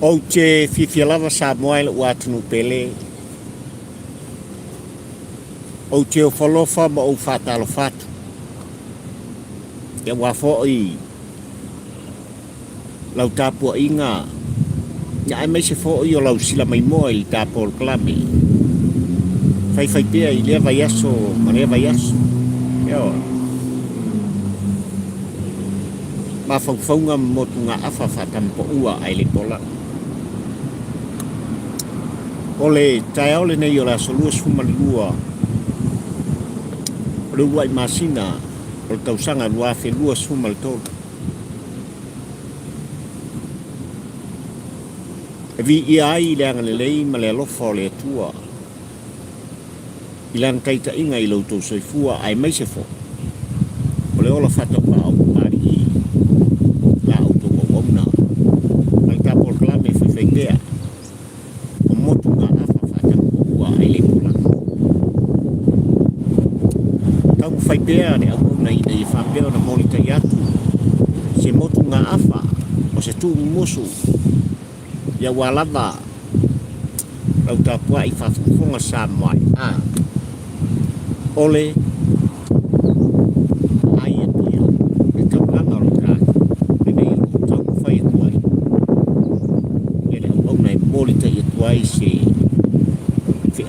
O te fifialava Samoa le ua tunu pele. O te o falofa ma o fatalo fatu. Ia wafo i lau tapua inga. Ia ai meise fo i o lau sila mai moa i tapo o klame. Fai pia i lea vai aso, ma lea vai aso. Ia ma faufaunga motu ngā afa fatampo ua ai le pola. Ole tae ole nei o la solua sumalua. Ole ua i masina o tausanga lua fe lua sumal tolu. E vi i ai le angane lei ma le alofa o le atua. I lan kaita inga i lautou soifua ai meise fo. Ole ola fata pa au pari i la auto wauna. Mai tapol klame fefeitea. O motu ngā afa fata ua ai le pola. Tau whaipea ne au na i nei whapea na molita i atu. Se motu ngā afa o se tu musu. Ia walava lau tapua i whafufonga sa mai. Ole ai Apia e taulanga o tāki e nei o tau whai atuai e le au nei molita i atuai se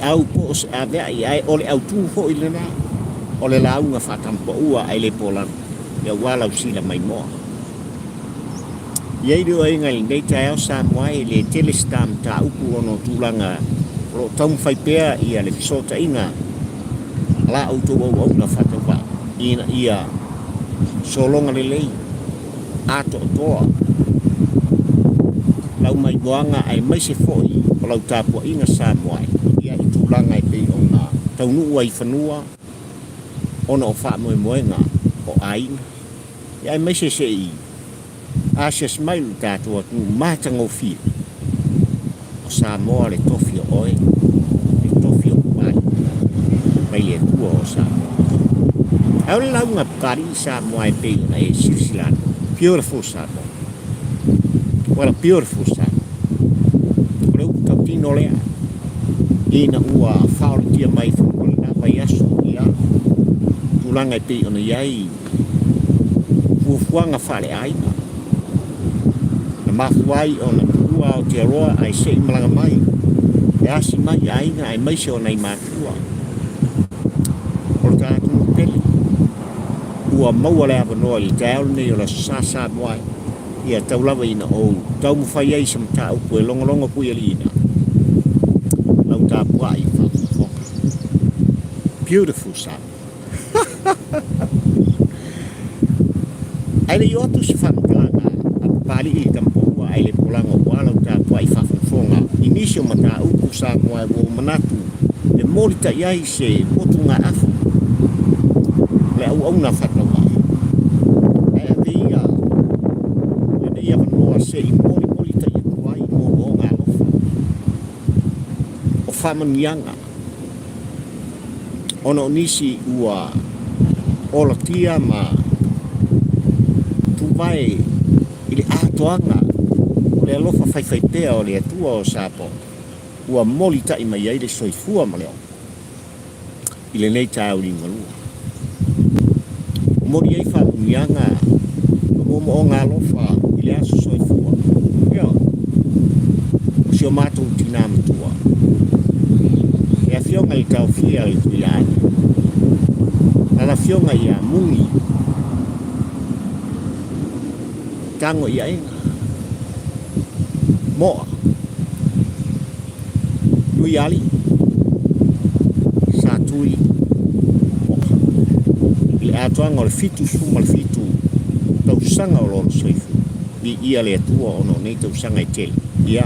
au po o se avea i ai ole au tū ho i lena ole launga whatampo ua ai le polan ia walau sila mai moa iei rua inga i nei tae au Samoa e le telestam ta upu ono tūlanga o tau whaipea ia le pisota inga la auto au na fatawa ina ia solonga le lei ato toa lau mai goanga ai mai se foi o lau tapua inga Samoa ia i tūlanga i pei ona taunu ai whanua ona o wha moenga o aina ia ai mai se i Asia smailu tātua tu mātango fia o Samoa le tofi o oe le tofi o kuai mai le tua o Samoa. Au le launga pukari Samoa e pei na e silsilana. Beautiful Samoa. Well, a beautiful Samoa. O le upu tautino lea. Ina ua whaoritia mai whakolina vai aso ia. Tulanga e pei ona iai. Fuafuanga whare aina. Na mafuai ona ua o te aroa ai sei malanga mai. E asi mai aina ai maise ona i mātua. Ua maua le ava noa i taeol nei o la sasa moai ia taulawa ina ou tau mwhai ai sa mta upu e longolongo pui ali ina lau tāpua i whakufoka beautiful sa ai le iotu si whankalanga a pali i tampoua ai le polanga ua lau tāpua i whakufonga inisio mata upu sa moai wo manatu e morita iai se motu ngā afu le au na whatawa. E via, le ia wanoa se i mori ta i kuai o ngā lofa. O whamanianga. Ono nisi ua ola tia ma tuwai i le atoanga. O le alofa whaiwhaipea o le atua o sapo. Ua moli ta i mai aile soifua ma leo. I le nei tāu ni ngalua. Mori ai whaunianga o ngā lofa i le aso soifua. Ia, o si o mātou tina matua. E a fionga i tau fia i tui ane. Nala fionga i a mungi. Tango i a enga. Moa. Nui ali. Sa tui. Atoanga o le fitu suma le fitu tausanga o lolo soifu i ia le atua ono nei tausanga i tele ia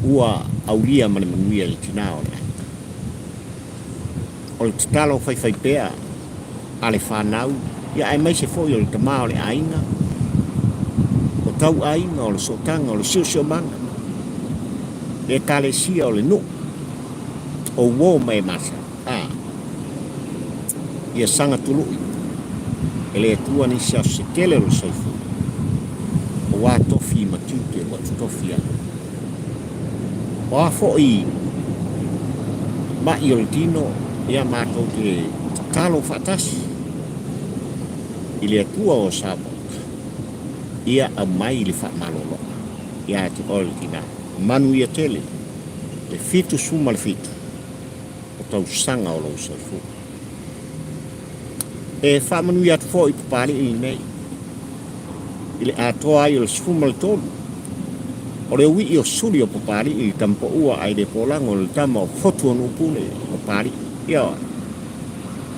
ua aulia ma le manuia le tina o le o le tatalo whaiwhaipea a le whanau ia ai mai se foi o le tamā o le aina o tau aina o le sotanga o le sio manga le kalesia o le no o uo mai masa ia sanga tului e le tua ni sia se tele lo soifu o Wa tofi matute wa tofi ya. Wa fo'i ma ioltino ia mato te talo fatasi. Ile tua o sabo. Ia a mai le fa malolo. Ia te oltina. Manu ia tele. Le fitu suma le fitu. O tau sanga o lau safu. E fa manu ia te fo i papali i nei. Ile atoa ai o le suma le tolu. O le ui o suri o papali i tampo ua ai le polango le tama o fotu o nupule o papali. Ia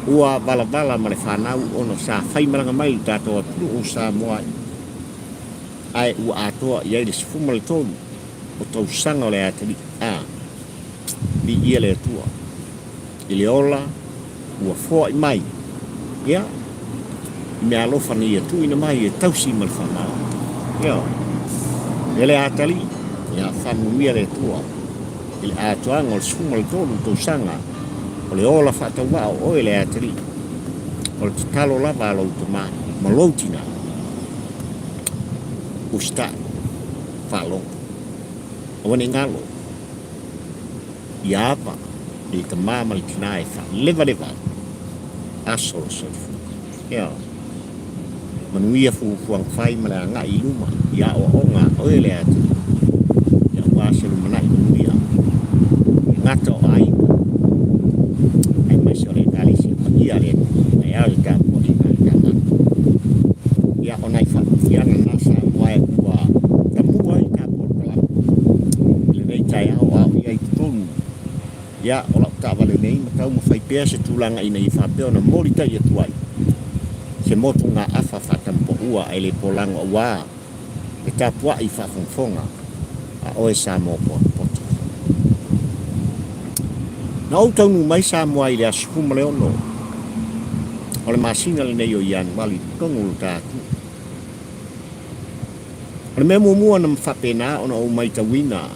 ua bala ma le whanau ono sa whaimaranga mai tātou atu o Samoa. Ai ua atoa iai le sifuma le tolu o tau sanga o le atari. Li ia le atua. I le ola ua fua i mai. Ia me alofa ni atu ina mai e tausi ma le whanau. Ia ele atali ia whanumia le atua. I le atoanga o le sifuma le tolu tau sanga. O le ola whatawao o ele atari. O le talo lava alo utama maloutina. Usta whalo. O wane ngalo. Ia apa. I ka mama le tina e wha. Lewa. Asolo sofu. Ia. Manuia fuang whai ma le anga i luma. Ia o onga o ele atari. Ia waselu manai manuia. Ngata o ai. Ia le ia le tapo i le tama. Ia onai fa ia na nasa wae kua tamua i tapo kala. Le nei tai au ia i tonu. Ia o la ta vale nei ma tau mo fai pea se tulanga ina i fa pea na mori tai e tuai. Se motu nga afa fa tampo ua ai le polanga wa. E tapua i fa fonfonga. A oe Samoa poto. Na au taunu mai Samoa i le asukuma le ono. O le masina le nei o ian wali tongu lo tātu. O le mea mua na mwhapena o na o mai tawina.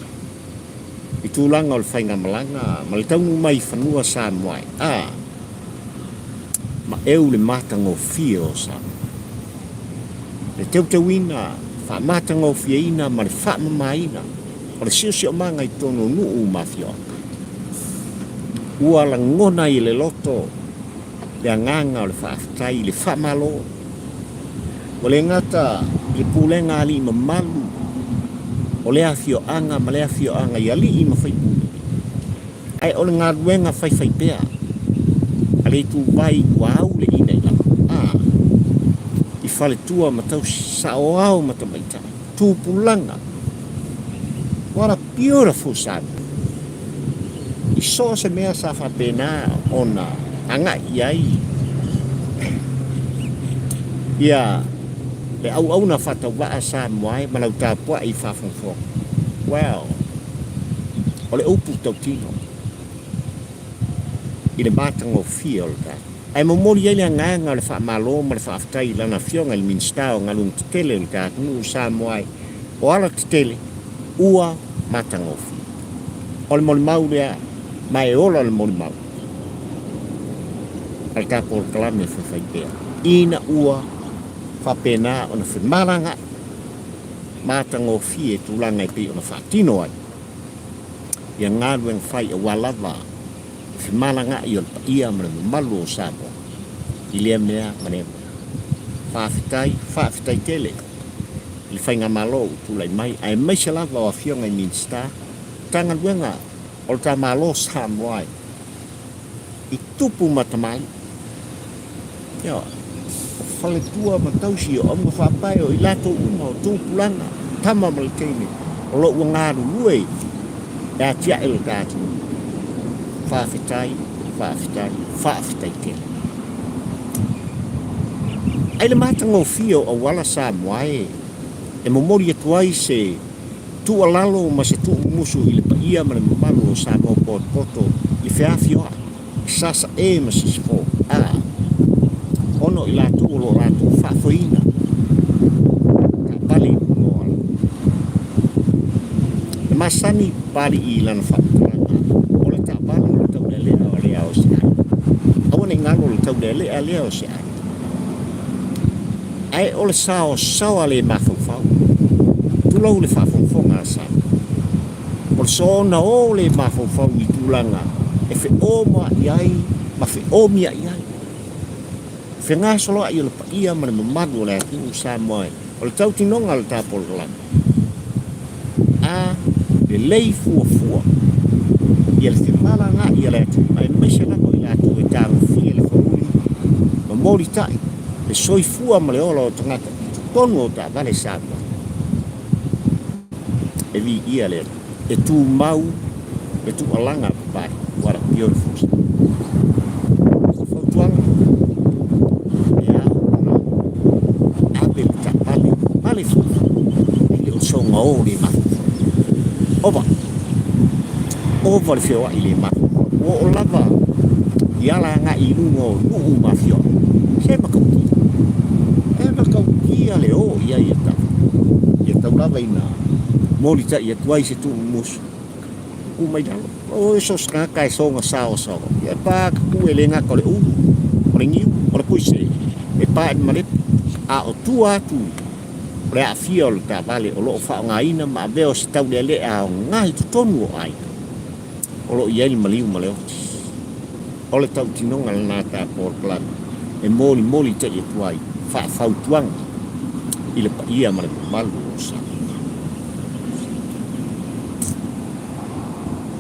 I tūlanga o le whainga malanga. Ma le taunu mai whanua Samoa. Ma eu le matanga o fia o Samoa. Le teu tawina. Wha matanga o fia ina ma le wha mamaina. O le sio manga i tono nuu mafio. Ua la ngona i le loto. Le anganga o le whaafitai, le whamalo. O le ngata, le pūlenga ali ma malu. O le awhio anga, ma le awhio anga i ali i ma whaipūle. Ai o le ngā ruenga whai pēa. A le tū vai wau le ina i lama. I whale tua ma tau sao au ma ta maita. Tū pulanga. What a beautiful sun. I so se mea sa whapena ona. Anga iai. Ia le au na fata waa Samoa ma lau tāpua i whawhongfong. Wow. O le upu tau tino. I le matanga o fia o le tā. Ai momori ai le nganga le whamalo ma le whaafitai lana fionga le minstao ngalung tele le tā tunu Samoa. O ala tele ua matanga o fia. O le moli mau lea mai ola le moli mau. Al tapo o kalame whawhai pēa. Ina ua whapena o na whimaranga matanga o fie tūlanga i pē o na whaatino ai. Ia ngārueng whai a walawa whimaranga i o na paia mana malu o Samoa. I lea mea manema. Whaafitai tele. I whainga malo tūlai mai. Ai mai se lava o a fionga i minsta. Tanga ruenga o ta malo Samoa. I tupu matamai. Ia, o whale tua ma tausi o mga whapai o i lato una o tūpulanga, tama malkeine, o lo ua ngāru lue, e a tia ilo tātu. Whawhitai tele. Ai le matanga o fio o wala Samoa e momori atuai se tu alalo ma se tu musu i le paia ma le mamalu o Samoa poto i whiawhioa. Sasa e ma se sifo. Ono i lātu o lo lātu whawhaina. Ka pali no ala. E masani pali i lana whakakaranga. O le ta pali o le tau lea o lea o se ai. Awane ngano le tau lea o se ai. Ai o le sao le mawhawhau. lau le whaafonfonga sa. O so na o le mafonfong I tūlanga. E whi o ma iai, ma whi o mia iai. Whi ngā solo I o le pa ia ma le mamadu o le atingu Samoa. O le tau tinonga le tāpolo kalanga. A le lei fua fua. Ia le whimala ngā ia le atu. Ai maise lako I le atu e tāru fia le whauri. Ma mori tai. Le soi fua ma le ola o tangata. Tonu o tā vale Samoa. E vi ia le atu. E tū mau, e tū alanga pai, what a beautiful stuff. So whautuanga, e ape le ta pale fufu, e o songa o le mafu. Ova le whioa I le mafu. O lava, I ala ngā I rungo nuu mafio. Se makaukia. E makaukia le o ia I e tau lava I nā. Moli ta ia tuai se tu musu. U mai dalo. O so skaka e songa sao. E pa ku e lenga ko le u. O le ngiu, o le puise. E pa e male a o tu atu. O le a fia o le ta vale o lo fa nga ina ma veo se tau le a nga I tonu o ai. O lo ia ni maliu maleo. O le tau tinonga le nata por plan. E moli ta ia tuai. Fa tuang. I le pa ia male malu o sa.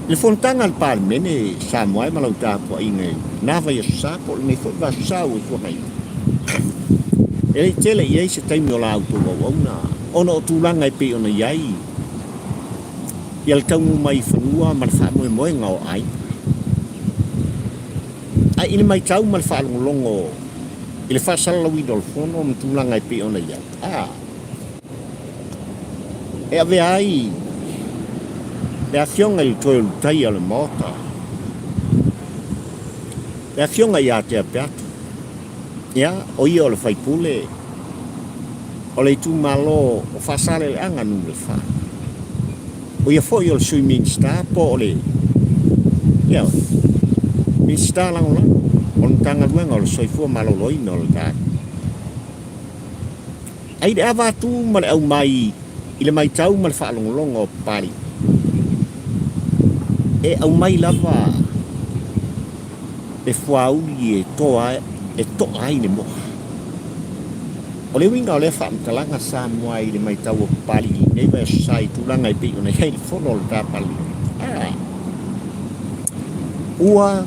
Le fontanga al palmene Samoa ma lau tāpua I ngai. Nava ia susapo, le nei fwoi va susau e tua mai. E le tele iei se taimi o la auto wau na. Ona o tūlanga I pe ona iai. Ia le taungu mai whanua ma le wha moe ngā o ai. Ai ili mai tau ma le wha longo. I le wha salawi dolfono ma tūlanga I pe ona iai. E ave ai. Le afionga I toi lutai le mota. Le afionga I te apeatu. Ia, o ia o le whaipule. O le tu malo o whasale le anga nu le wha. O ia fo I o le swimming star po o le. Ia, min star lango lango. O le tanga luenga o le soifua malo loina o le tai. Ai le avatu ma le au mai. I le mai tau ma le whaalongolongo o pari. E au mai lava e fuauli e toa ai le moa. O le winga o le whaamtalanga Samoa I le mai tau o pali nei vai sai tūlanga I pe ona hei le whono le tāpali. Ua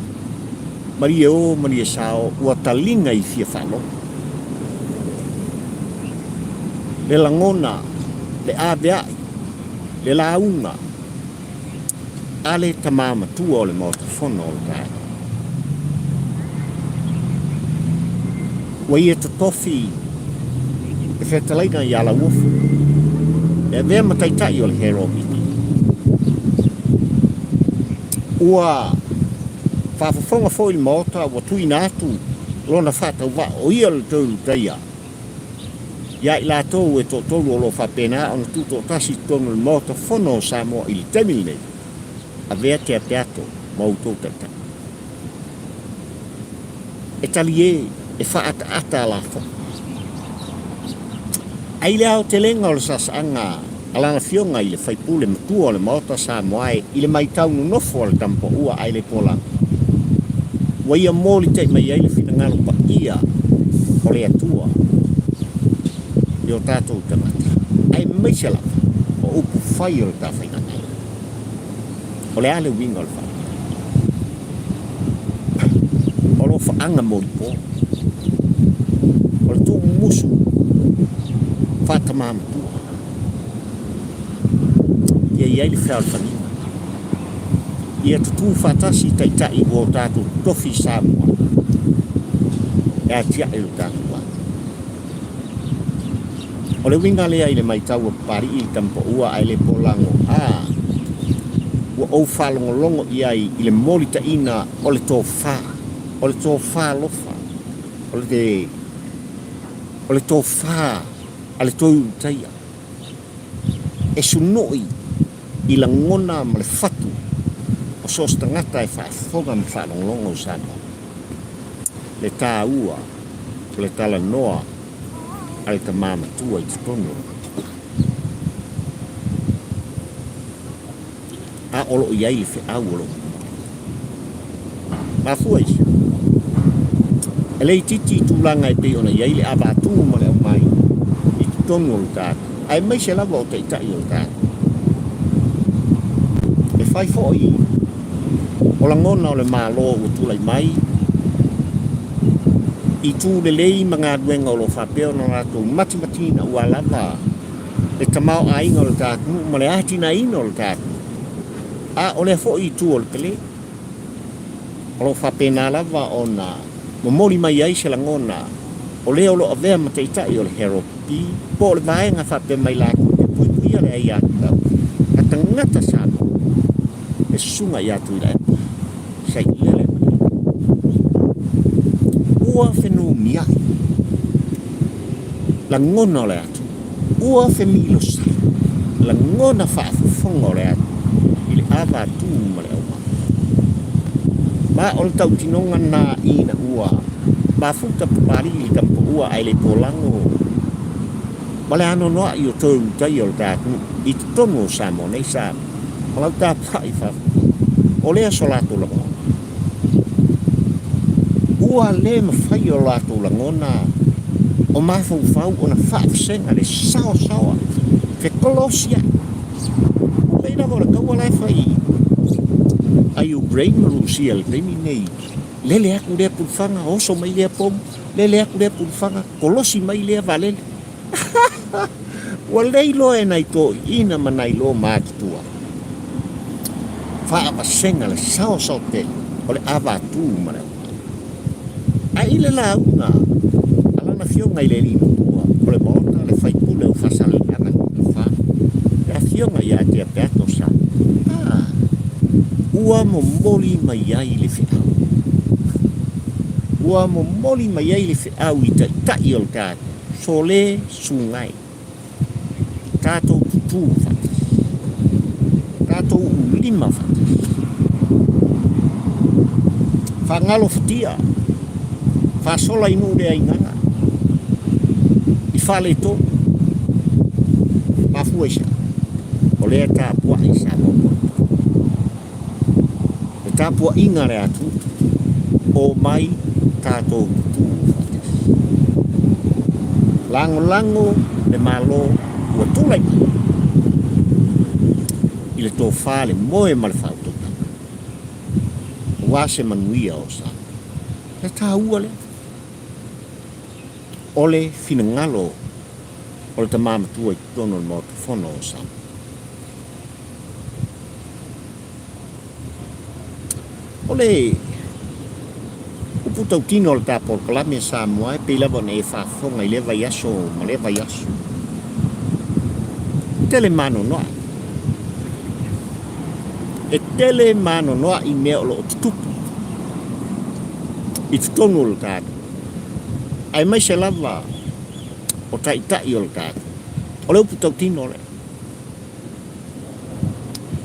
Maria sao ua talinga I fia whalo. Le langona, le aveai, le launga, ale tamama tua o le mota whono o le tai. Wa ia te tofi e whetalaina I ala uofu. E vea mataitai o le hero miki. Ua whawhawhonga fo I le mota wa tui nātu lona whatau wa o ia le tau taia. Ia I la tau e to tolu o lo whapena o na tuto tasi tonu le mota whono o Samoa I le temil nei. A vea te apeato mautou tata. E tali e whaata la fo. Ai le au te lenga o le sasanga alana fionga I le whaipule matua o le mota Samoa I le mai taunu nofo o le tampo ua ai le pola. Wa ia moli te mai ai le finangalo pa ia o le atua. I o tātou tamata. Ai maisela o upu whai o le tā whainangai. O le ale winga o le wha. O lo whaanga mori po. O le tū musu. Whatamama tua. Ia iai le whiau whanina. Ia tutu whatasi taitai o tātou tofi Samoa. Ia tia e lo tātou wā. O le winga lea I le mai tau pari I tampo ua ai le polango. Ua au whalongolongo I ai I le moli ta ina o le tō wha. O le tō wha lofa. O le tō wha. A le tō taia. E sunoi I la ngona ma le fatu. O sos tangata e whaefonga ma whalongolongo Samoa. Le tā ua. O le tala noa. A le ta mama tua I te tono. a olo iai le whiau olo. Mafua isi. E lei titi tūlanga e pei ona iai le abatu ma le au mai. I tonu o le tātu. Ai mai se lava o te itai o le tātu. E whai fōi. O la ngona o le mālo o tūlai mai. I tū le lei mga duenga o lo whapeo na rātou mati-matina ua lava. E tamau a inga o le tātu, ma le atina ina o le tātu. A o le fōi i tū o le pele. O lo whapena lava o na momori mai ai se la ngona. O leo lo avea ma te itai o le hero pi. Po le vaenga whape mai lāku. E pui pui ale ai atu tau. A tangata sāno. E sunga i atu i lai. Sai lele. Ua whenua miai. La ngona o le atu. Ua whenilo sai. La ngona whaafufonga o le atu. I le awa atu ma le auma. Ma o le tau tinonga nā ina ua. Ma futa papari i tampa ua ai le tōlango. Ma le ano noa i o tōru tai o le tātu. I tono o Samoa nei Samoa. Ma lau tā pai whafu. O lea so lātou lango. Ua le mawhai o lātou langona. O mafau fau o na whaafisenga le sao sawa. Fe kolosia. Leina mo le kaua lai whai. Ai o brain marusia le teimi nei. Lele aku lea pulfanga, oso mai lea pom. Lele aku lea pulfanga, kolosi mai lea valele. Wa leilo e nai tō ina manai lo mātutua. Wha senga le sao sao te, o le awa tū mana. A ile la una, alana fionga i le lima tua, o le maota, le whaipule o whasale anga ni wha. E a fionga i a te apeato sa. Ua mo moli mai ai le whiau. Ua mo moli mai ai le whiau i ta itai o le tātou. So le sungai. Tātou tutu whatis. Tātou ulima whatis. Whangalo whatia. Whasola inu rea inganga. I whale tō. Mafua isa. O lea tā pua isa mō. E tā pua inga rea tū. O mai tātou tutu whatis. Lango le malo ua tūlai mai. I le tō whale moe ma le whautota. Wase manuia o sa. Le tā ua le. Ole fina ngalo. Ole ta māmatua i tono mo te whono o sa. Ole uputau tino le tā polkalame Samoa e peilawa ne e whaafonga i le vai aso ma le vai aso. Tele mano noa. E tele mano noa i mea o lo tutupu. I tutonu o le tātu. Ai mai se lava o taitai o le tātu. O le uputau tino le.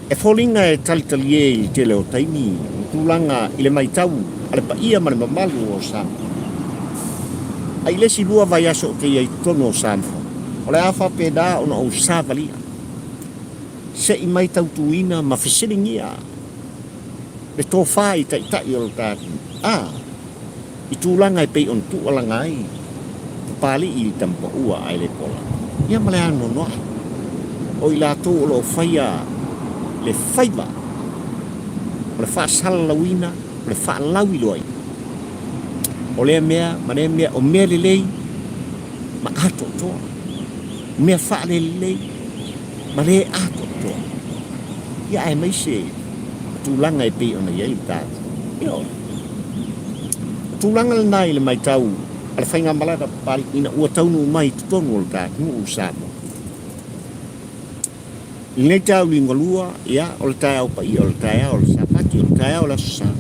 E wholinga e talitalie i tele o taimi. Tūlanga i le maitau. Ale pa ia mane mamalu o Samoa. Ai lesi lua vai aso o te iai tono o Samoa. O le awha pēdā o na o sāvalia. Se i mai tautuina ma whisiringia. Le tō whai taitai o le tātu. I tūlanga i pei on tūalanga ai. Pāli i tampa ua ai le pola. Ia male ano noa. O i la tō o lo whaia le whaiba. O le whaasala lawina. O le whaalawi loai. O lea mea, ma lea mea, o mea lelei. Ma ato toa. Mea whaale lelei. Ma lea ato toa. Ia ai mai se. Tūlanga e pei ona iai tātu. Ia o. Tūlanga le nai le mai tau. Ale whainga malada pari ina ua taunu mai tutonu o le tātu. Nuu Samoa. I nei tau lingolua, ia, o le tae au pa ia, o le tae au le sapati, o le tae au la susana.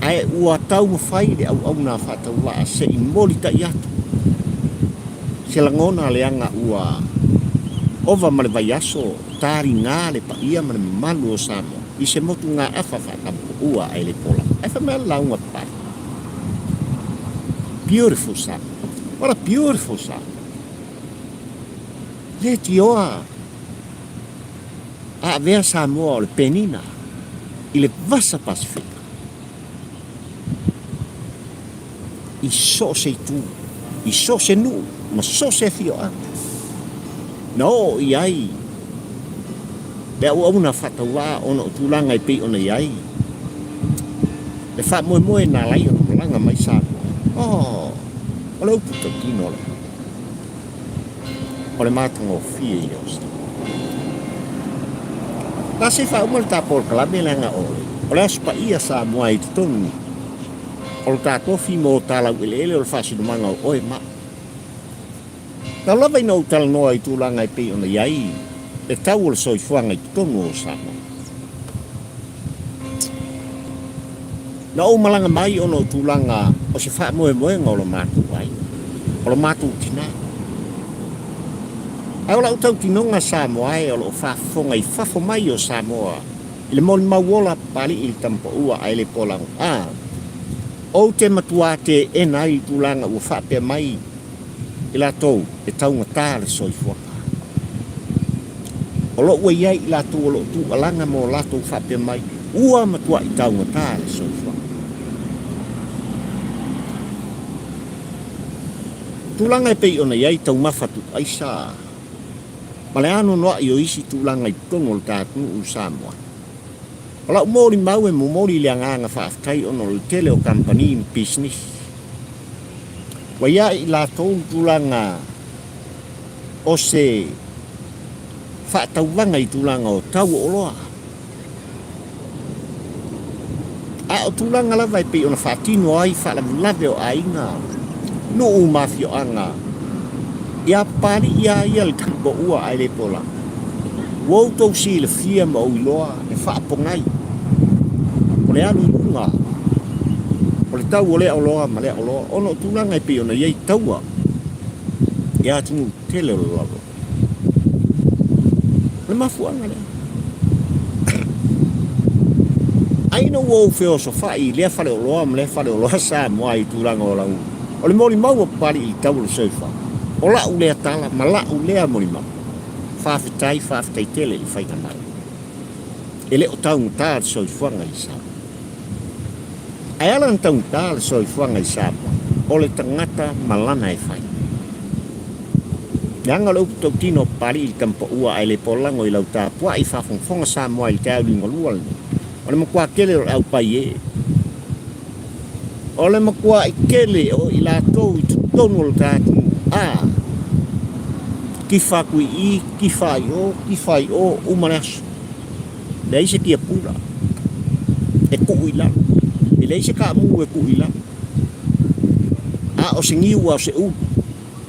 Ai ua tau mawhai le au nā whatau laa se i moli ta i atu. Se langona le anga ua ova ma le vai aso, tāri ngā le pa ia ma le malu o Samoa. I se motu ngā awha whakampu ua ai le pola. Ai wha mea launga pari. Beautiful Samoa. What a beautiful Samoa. Le ti oa. A vea Samoa o le penina i le vasa Pasifika. I so se tu, i so se nu, ma so se fio atu. No, i ai. Lea ua una whataua ono tūlanga i pei ona i ai. Le wha moe moe nā lai ona malanga mai Samoa. Oh, o le uputa tino le. O le mātanga o fie i osta. Nā se wha umar tā por kalame langa ole. O le aspa ia Samoa i tutonu. O le tātua fi mo tālau ele o le whasinumanga o oe ma. Nā lava ina o tala noa i tūlanga i pei ona i ai. E tau o le soifuanga i tutonu o Samoa. Na o malanga mai ono tūlanga o se wha moe moe ngā o le mātu ai. O le mātu tina. Ai o la utau tinonga Samoa ai o le o whafonga i whafo mai o Samoa. I le moli mauola pali i le tampa ua ai le polang. O te matua te e nai tūlanga ua whapea mai i la tau e taunga tā le soifuanga. O lo ua iai i la tau o lo tu alanga mo la tau whapea mai ua matua i taunga tā le soifuanga. Tūlanga e pei ona iai tau mawhatu aisa. Ma le ano noa i o isi tūlanga i tongo le tātu u Samoa. O lau mōri mau e mōri le anganga whaaftai ono le tele o company in business. Wa ia i la tau tūlanga o se whaatauwanga i tūlanga o tau o loa. A o tūlanga lava e pei ona whaatino ai whaalavulave o ainga. No u mafio anga. Ia pari ia le tampo ua ai le pola. Wou tau si le fia ma o iloa e whaapongai. O le anu inunga. O le tau o le aloa ma le aloa. Ono tūlanga e pei ona iei taua. Ia tunu tele o le lalo. Le mafuanga lea. Aina wou feo so whai lea whale o loa ma le whale o loa Samoa i tūlanga o lau. O le mori mau pari i tau le soifa. O la u lea tala, ma la u lea mori mau. Whawhitai tele i whaika mai. E le o taunga tā le soifuanga i Samoa. Ai ala na taunga tā le soifuanga i Samoa. O le tangata malana e whai. Yanga le uputau tino pari i tampa ua ai le polango i lau tā pua i whawhongfonga Samoa i te au linga lua le. O le makua kele o au pai e. O le makua i kele o i la tau i tutonu o le tātu. Ki whakui i, ki whai o, umareasu. Lei se kia pura. E kuhu i lalo. E lei se ka mu e kuhu i lalo. O se ngiu au se u.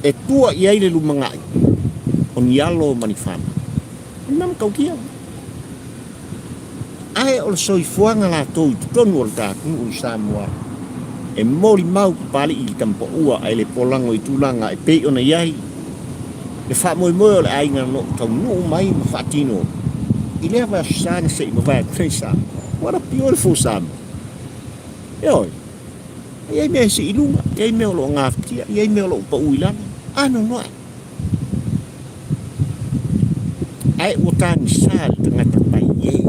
E tua i aile lumangai. O ni alo manifana. Nam kau kia. Ai o le soifuanga la tau i tutonu o le tātu o Samoa. E mori mau pali i tampa ua ai le polango i tūlanga e pei ona iai. Le wha moe moe o le ainga no tau nuu mai ma whaatino. I lea vai asana se i ma vai a krei Samoa. What a beautiful Samoa. E oi. Iai mea se ilunga. Iai mea o lo ngāwhitia. Iai mea o lo upa uilana. Ano noa. Ai ua tāni sāli tangata pai iei.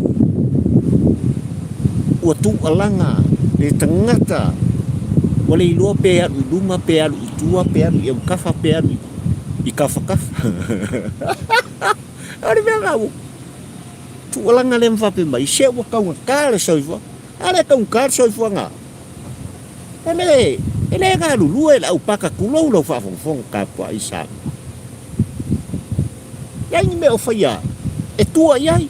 Ua tū alanga le tangata. Wale i loa pe alu, i luma pe alu, i tua pe alu, i au kafa pe alu, i kafa. Ari mea ngau. Tu alanga le mwhape mai, se ua kaunga kāre soifua. Ale kaunga kāre soifua ngā. E le ngā lulua e la au paka kulau lau whawhongwhong kāpua i Samoa. Iai ni mea o whaia, e tua iai.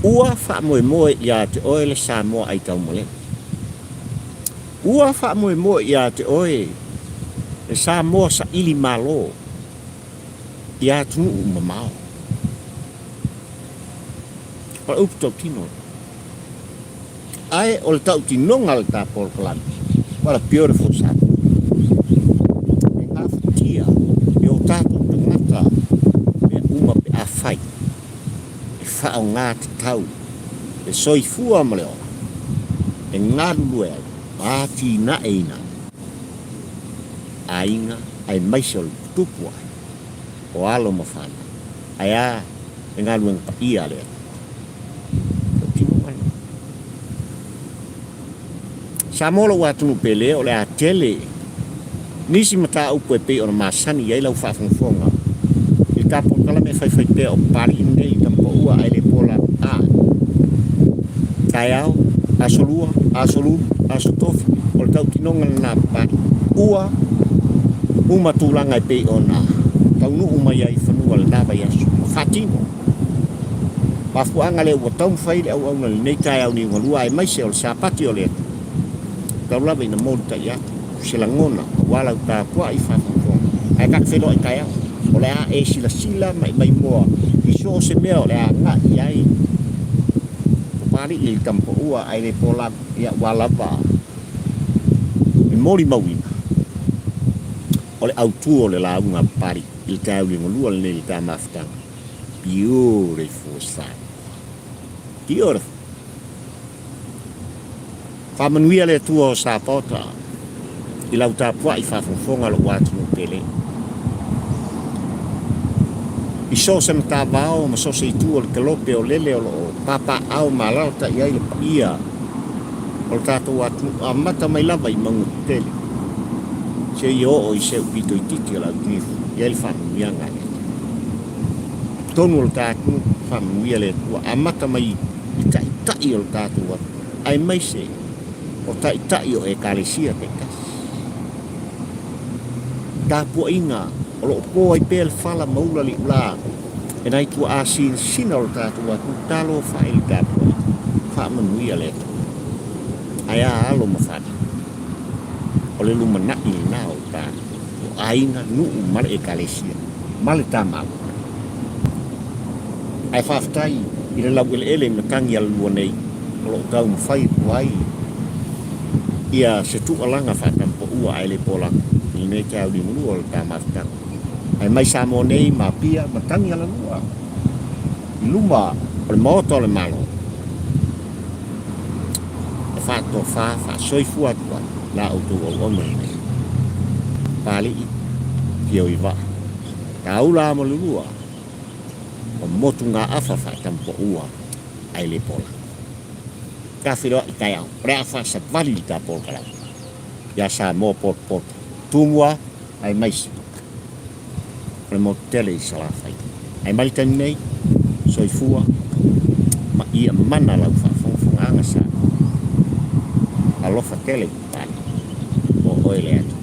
Ua wha moe moe ia te oe le Samoa ai tau mole. Ua wha moe moe ia te oe le Samoa sa ili malo. Ia tunu umamao. O le uputau tino. Ai o le tau tinonga le tāpol kalami. What a beautiful Samoa. E ngā whatia, e o tātou tangata, e uma pe a whai. Whao ngā te tau, e soifua ma leo, e ngā lulu e, pāti na eina, a inga, ai maise o le tupu ai, o alo ma whana. Aia, e ngā luenga pa ia lea. Samoa lau atunu pele o le a tele. Nisi mata upu e pe o na masani iai lau whaafonfonga. I tapo kala me whai pe o pari nei tampo ua ai le pola a. Tai au, aso lua, aso lulu, aso tofi. O le tau tinonga na pari. Ua, uma tūlanga e pe o na. Tau nu uma iai whanua le nawa yasu. Whatino. Wafuanga le ua tau mwhai le au na le nei tai au ni ngalua e maise o le sapati o le. Tau lawa ina mōru tai atu. Sila ngona, wala uta kua i whaafonfonga. Ai kak whenua i tai au. O le a e sila mai moa. I so se mea o le a ngā iai. Pari i tampo ua ai le pola ia walawa. I mori mawina. O le autu o le launga pari. I tai au li ngolua le neli tā mafutanga. Beautiful sight. Beautiful. Whamanuia le tua o Sapota. I lau tāpua i whaafonfonga lo watu no pele. I so se mta vao ma so se i tua o le kalope o lele o lo papa au ma lau ta iai le ia. O le tātou watu a mata mai lava i mangu tele. Se i o i se upito i titi o lau tifu. Iai le whamanuia ngane. Tonu o le tātou whamanuia le tua a mata mai i tai o le tātou watu. Ai mai se o tai o e kalesia te kasi. Tāpua inga, o lo po ai pel fala maula li ula. E nai tua asin sina o tātua tu talo whae li tāpua. Wha manuia le. Ai a alo mawhana. O le luma nai li nā o tātua. O ainga nuu male e kalesia. Male tāmau. Ai whaftai, i le lau ele na tangi ala lua nei. O lo tau mwhai kuai. Ia se tu alanga whatampo ua ai le polanga. I me te au di mulu o le tā mafutanga. Ai mai Samoa nei ma Apia ma tangi ala lua. I luma o le maoto o le malo. E whātua wha soifu atua la autu o ono nei. Pali i pio i wa. Ta ula ama lulua. O motu ngā awha whatampo ua ai le pola. Ka whiroa i kai au. Rea wha sa wali i tā pola karau. Ia Samoa pot. Tumua ai maisi. Le motele i salafai. Ai maritani nei, soifua, ma ia mana lau whaafonga anga sa. Alofa tele i pali. O oele atu.